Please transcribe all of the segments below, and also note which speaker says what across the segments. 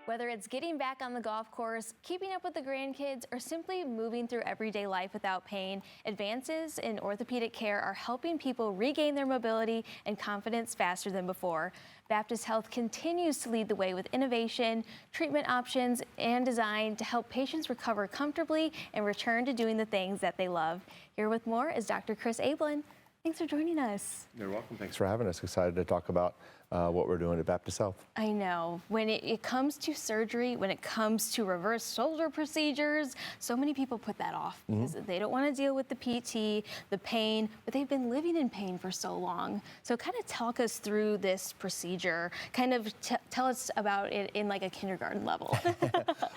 Speaker 1: Whether it's getting back on the golf course, keeping up with the grandkids, or simply moving through everyday life without pain, advances in orthopedic care are helping people regain their mobility and confidence faster than before. Baptist Health continues to lead the way with innovation, treatment options, and design to help patients recover comfortably and return to doing the things that they love. Here with more is Dr. Chris Ablin. Thanks for joining us.
Speaker 2: You're welcome. Thanks for having us. Excited to talk about what we're doing at Baptist Health.
Speaker 1: I know. When it comes to surgery, when it comes to reverse shoulder procedures, so many people put that off because they don't want to deal with the PT, the pain, but they've been living in pain for so long. So kind of talk us through this procedure. Kind of tell us about it in like a kindergarten level.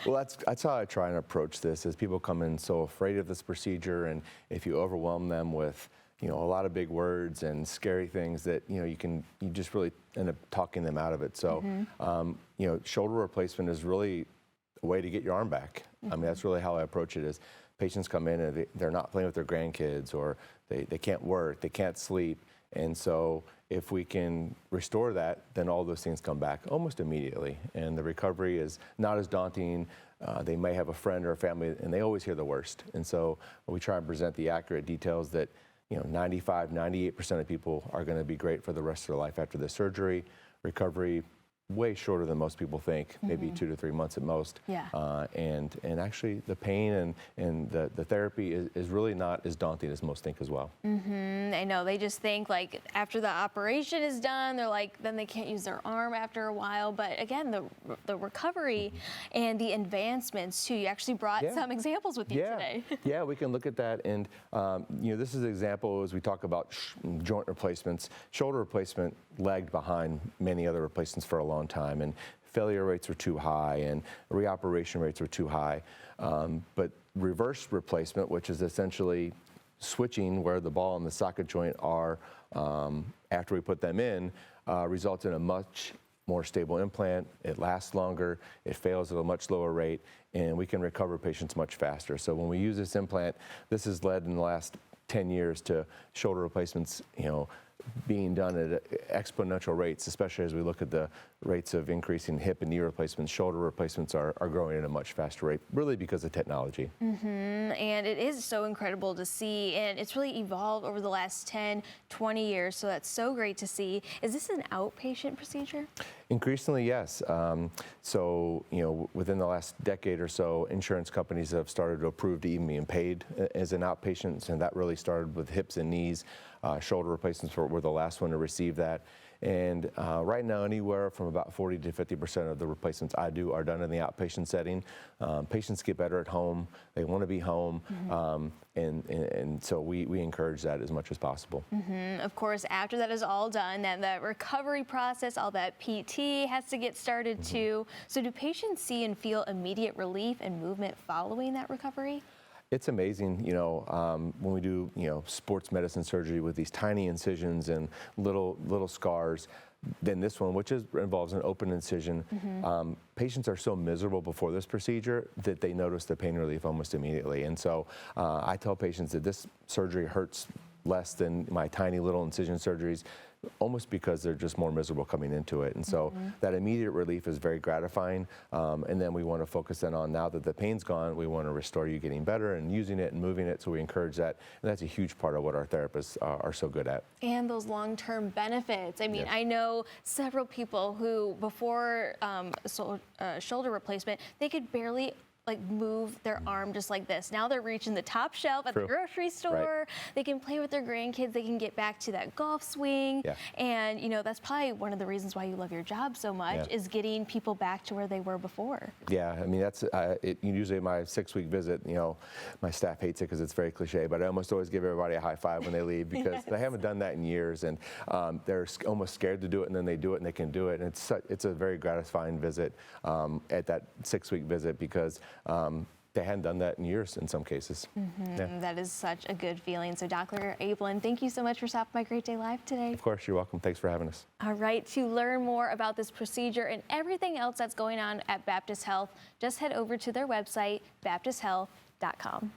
Speaker 2: Well, that's how I try and approach this. Is people come in so afraid of this procedure, and if you overwhelm them with a lot of big words and scary things that, you just really end up talking them out of it. So, shoulder replacement is really a way to get your arm back. I mean, that's really how I approach it. Is patients come in and they're not playing with their grandkids, or they can't work, they can't sleep. And so if we can restore that, then all those things come back almost immediately. And the recovery is not as daunting. They may have a friend or a family, and they always hear the worst. And so we try and present the accurate details that 95, 98% of people are going to be great for the rest of their life after the surgery. Recovery way shorter than most people think, maybe 2 to 3 months at most.
Speaker 1: Yeah.
Speaker 2: And actually the pain and the therapy is really not as daunting as most think as well.
Speaker 1: I know, they just think like after the operation is done, they're like, then they can't use their arm after a while. But again, the recovery and the advancements too, you actually brought some examples with you today.
Speaker 2: Yeah, we can look at that. And this is an example as we talk about joint replacements. Shoulder replacement lagged behind many other replacements for a long time, and failure rates were too high and reoperation rates were too high. But reverse replacement, which is essentially switching where the ball and the socket joint are after we put them in, results in a much more stable implant. It lasts longer, it fails at a much lower rate, and we can recover patients much faster. So when we use this implant, this has led in the last 10 years to shoulder replacements, being done at exponential rates, especially as we look at the rates of increasing hip and knee replacements. Shoulder replacements are growing at a much faster rate, really because of technology.
Speaker 1: And it is so incredible to see, and it's really evolved over the last 10, 20 years, so that's so great to see. Is this an outpatient procedure?
Speaker 2: Increasingly, yes. So, within the last decade or so, insurance companies have started to approve to even being paid as an outpatient, and that really started with hips and knees. Shoulder replacements were the last one to receive that. And right now, anywhere from about 40 to 50% of the replacements I do are done in the outpatient setting. Patients get better at home. They want to be home. And so we encourage that as much as possible.
Speaker 1: Of course, after that is all done, then the recovery process, all that PT has to get started too. So do patients see and feel immediate relief and movement following that recovery?
Speaker 2: It's amazing, when we do, sports medicine surgery with these tiny incisions and little scars. Then this one, which involves an open incision, patients are so miserable before this procedure that they notice the pain relief almost immediately. And so I tell patients that this surgery hurts less than my tiny little incision surgeries, almost because they're just more miserable coming into it. And so that immediate relief is very gratifying. And then we want to focus then on, now that the pain's gone, we want to restore you getting better and using it and moving it. So we encourage that. And that's a huge part of what our therapists are so good at.
Speaker 1: And those long-term benefits. I mean, I know several people who before shoulder replacement, they could barely move their arm just like this. Now they're reaching the top shelf at the grocery store. They can play with their grandkids. They can get back to that golf swing. And, that's probably one of the reasons why you love your job so much is getting people back to where they were before. Yeah,
Speaker 2: I mean, that's usually my 6-week visit, my staff hates it because it's very cliche, but I almost always give everybody a high five when they leave because they haven't done that in years, and they're almost scared to do it, and then they do it and they can do it. And it's a very gratifying visit at that 6-week visit because they hadn't done that in years in some cases.
Speaker 1: That is such a good feeling. So Dr. Ablin, thank you so much for stopping by Great Day Live today.
Speaker 2: Of course, you're welcome. Thanks for having us.
Speaker 1: All right, to learn more about this procedure and everything else that's going on at Baptist Health, just head over to their website, baptisthealth.com.